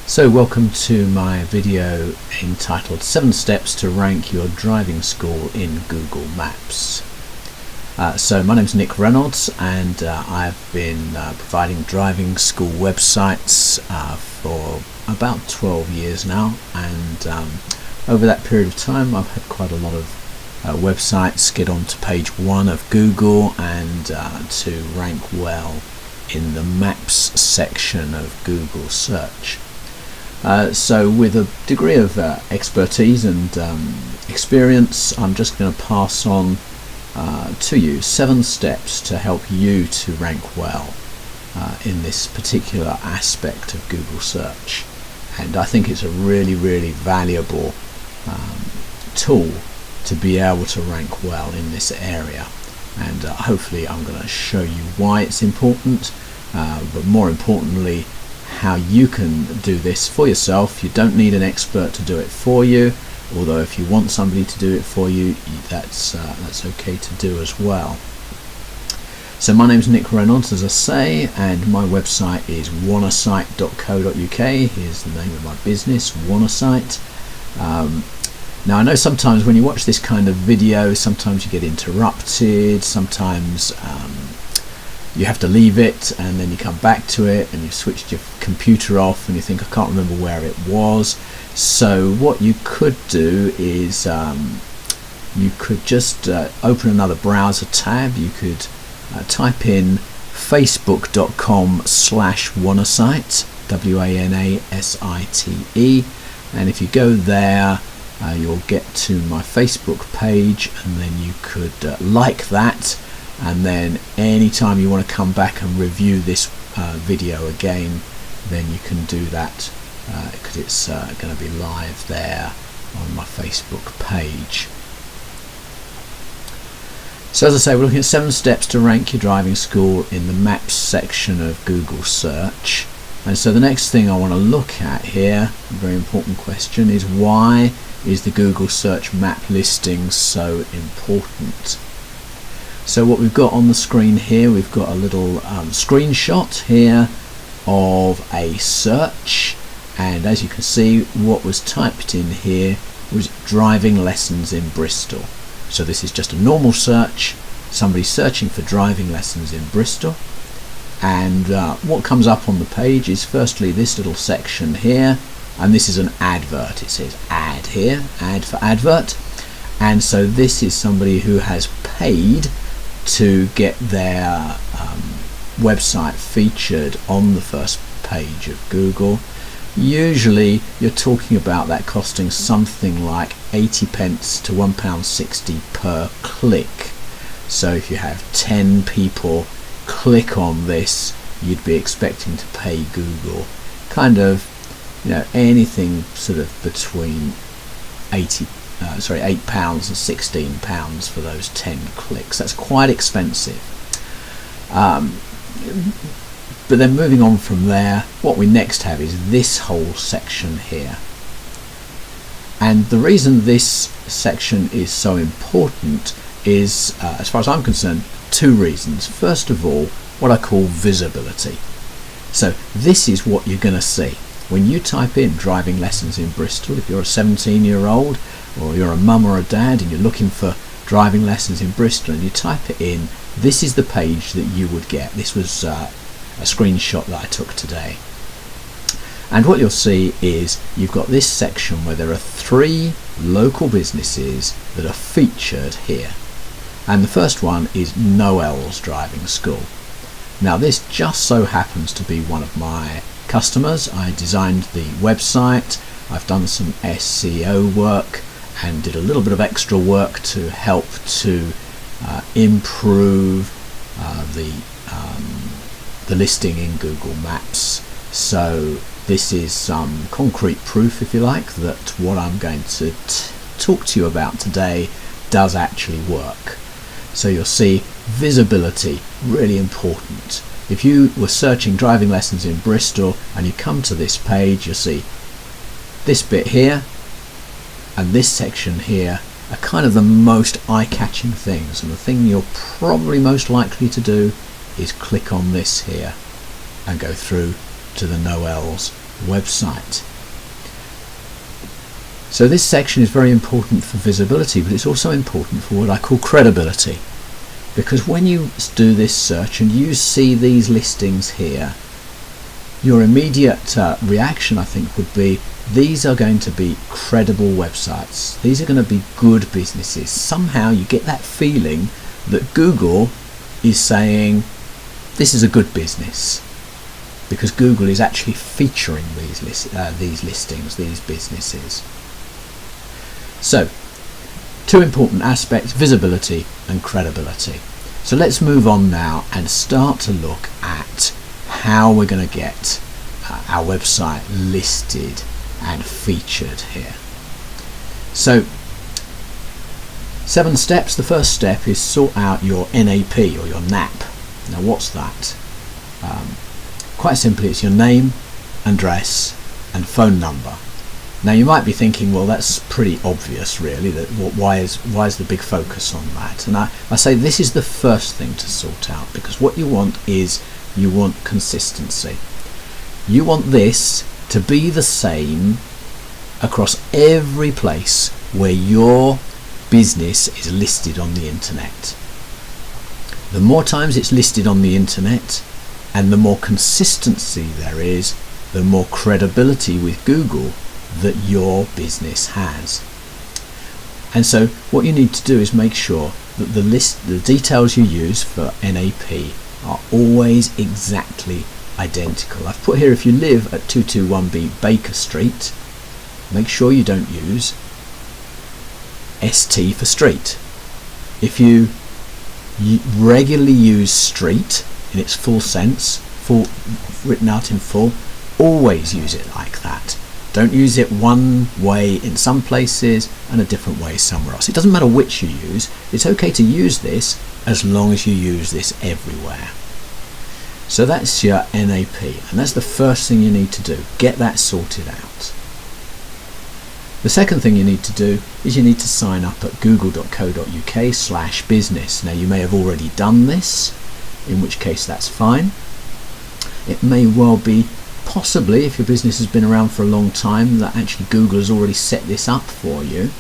So welcome to my video entitled 7 Steps to Rank Your Driving School in Google Maps. So my name is Nick Reynolds, and I've been providing driving school websites for about 12 years now, and over that period of time I've had quite a lot of websites get onto page 1 of Google and to rank well in the Maps section of Google search. So with a degree of expertise and experience, I'm just going to pass on to you 7 steps to help you to rank well in this particular aspect of Google search. And I think it's a really valuable tool to be able to rank well in this area. And hopefully I'm going to show you why it's important, but more importantly how you can do this for yourself. You don't need an expert to do it for you, although if you want somebody to do it for you, that's okay to do as well. So my name's Nick Reynolds, as I say, and my website is wannasite.co.uk. Here's the name of my business, Wannasite. Now I know sometimes when you watch this kind of video, sometimes you get interrupted, sometimes you have to leave it and then you come back to it and you've switched your computer off and you think, I can't remember where it was. So what you could do is you could just open another browser tab. You could type in facebook.com/wannasite, WANASITE, and if you go there you'll get to my Facebook page, and then you could like that. And then anytime you want to come back and review this video again, then you can do that because it's going to be live there on my Facebook page. So as I say, we're looking at 7 steps to rank your driving school in the Maps section of Google search. And so the next thing I want to look at here, a very important question, is why is the Google search map listing so important? So what we've got on the screen here, we've got a little screenshot here of a search, and as you can see, what was typed in here was driving lessons in Bristol. So this is just a normal search, somebody searching for driving lessons in Bristol, and what comes up on the page is firstly this little section here, and this is an advert. It says ad here, ad for advert, and so this is somebody who has paid to get their website featured on the first page of Google. Usually you're talking about that costing something like 80p to £1.60 per click. So if you have 10 people click on this, you'd be expecting to pay Google kind of, anything sort of between £8 and £16 for those 10 clicks. That's quite expensive. But then moving on from there, what we next have is this whole section here. And the reason this section is so important is, as far as I'm concerned, 2 reasons. First of all, what I call visibility. So this is what you're going to see. When you type in driving lessons in Bristol, if you're a 17-year-old or you're a mum or a dad and you're looking for driving lessons in Bristol and you type it in, this is the page that you would get. This was a screenshot that I took today. And what you'll see is you've got this section where there are 3 local businesses that are featured here. And the first one is Noel's Driving School. Now this just so happens to be one of my customers. I designed the website, I've done some SEO work and did a little bit of extra work to help to improve the listing in Google Maps. So this is some concrete proof, if you like, that what I'm going to talk to you about today does actually work. So you'll see visibility, really important. If you were searching driving lessons in Bristol and you come to this page, you'll see this bit here and this section here are kind of the most eye-catching things, and the thing you're probably most likely to do is click on this here and go through to the Noel's website. So this section is very important for visibility, but it's also important for what I call credibility. Because when you do this search and you see these listings here, your immediate reaction, I think, would be these are going to be credible websites. These are going to be good businesses. Somehow you get that feeling that Google is saying this is a good business, because Google is actually featuring these listings, these businesses. So, two important aspects: visibility and credibility. So let's move on now and start to look at how we're going to get our website listed and featured here. So 7 steps. The first step is sort out your NAP or your NAP. Now what's that? Quite simply, it's your name, address and phone number. Now you might be thinking, well, that's pretty obvious really, that why is the big focus on that? And I say this is the first thing to sort out, because what you want is consistency. You want this to be the same across every place where your business is listed on the internet. The more times it's listed on the internet and the more consistency there is, the more credibility with Google that your business has. And so what you need to do is make sure that the details you use for NAP are always exactly identical. I've put here, if you live at 221B Baker Street, make sure you don't use ST for street. If you regularly use street in its full sense, written out in full, always use it like that. Don't use it one way in some places and a different way somewhere else. It doesn't matter which you use. It's okay to use this as long as you use this everywhere. So that's your NAP, and that's the first thing you need to do. Get that sorted out. The second thing you need to do is you need to sign up at google.co.uk/business. Now you may have already done this, in which case that's fine. It may well be, possibly, if your business has been around for a long time, that actually Google has already set this up for you.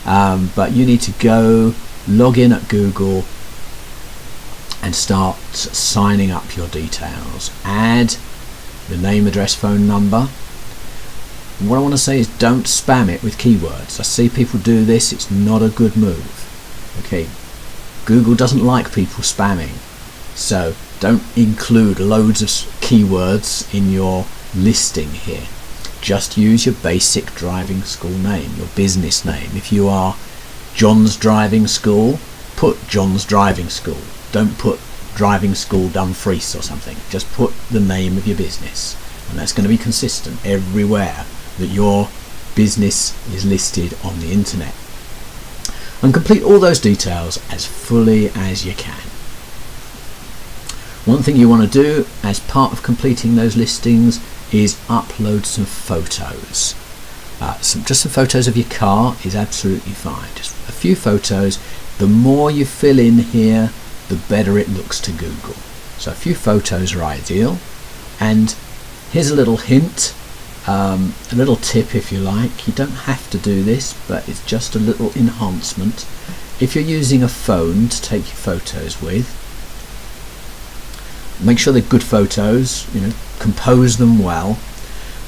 But you need to go log in at Google and start signing up your details. Add your name, address, phone number. And what I want to say is don't spam it with keywords. I see people do this. It's not a good move. Okay, Google doesn't like people spamming, so don't include loads of keywords in your listing here. Just use your basic driving school name, your business name. If you are John's Driving School, put John's Driving School. Don't put Driving School Dumfries or something. Just put the name of your business, and that's going to be consistent everywhere that your business is listed on the internet. And complete all those details as fully as you can. One thing you want to do as part of completing those listings is upload some photos. Just some photos of your car is absolutely fine. Just a few photos. The more you fill in here, the better it looks to Google. So a few photos are ideal. And here's a little hint, a little tip if you like. You don't have to do this, but it's just a little enhancement. If you're using a phone to take your photos with, make sure they're good photos, compose them well,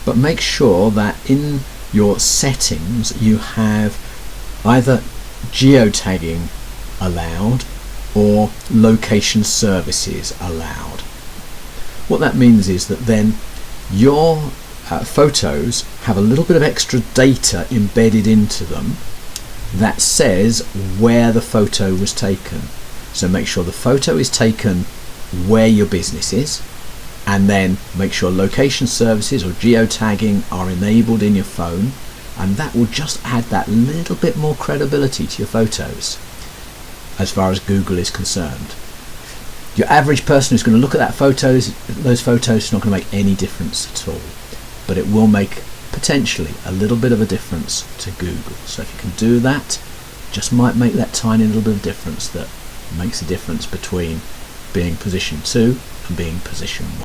but make sure that in your settings you have either geotagging allowed or location services allowed. What that means is that then your photos have a little bit of extra data embedded into them that says where the photo was taken. So make sure the photo is taken where your business is, and then make sure location services or geotagging are enabled in your phone, and that will just add that little bit more credibility to your photos as far as Google is concerned. Your average person who's going to look at those photos is not going to make any difference at all, but it will make potentially a little bit of a difference to Google. So if you can do that, just might make that tiny little bit of difference that makes a difference between being position 2 and being position 1.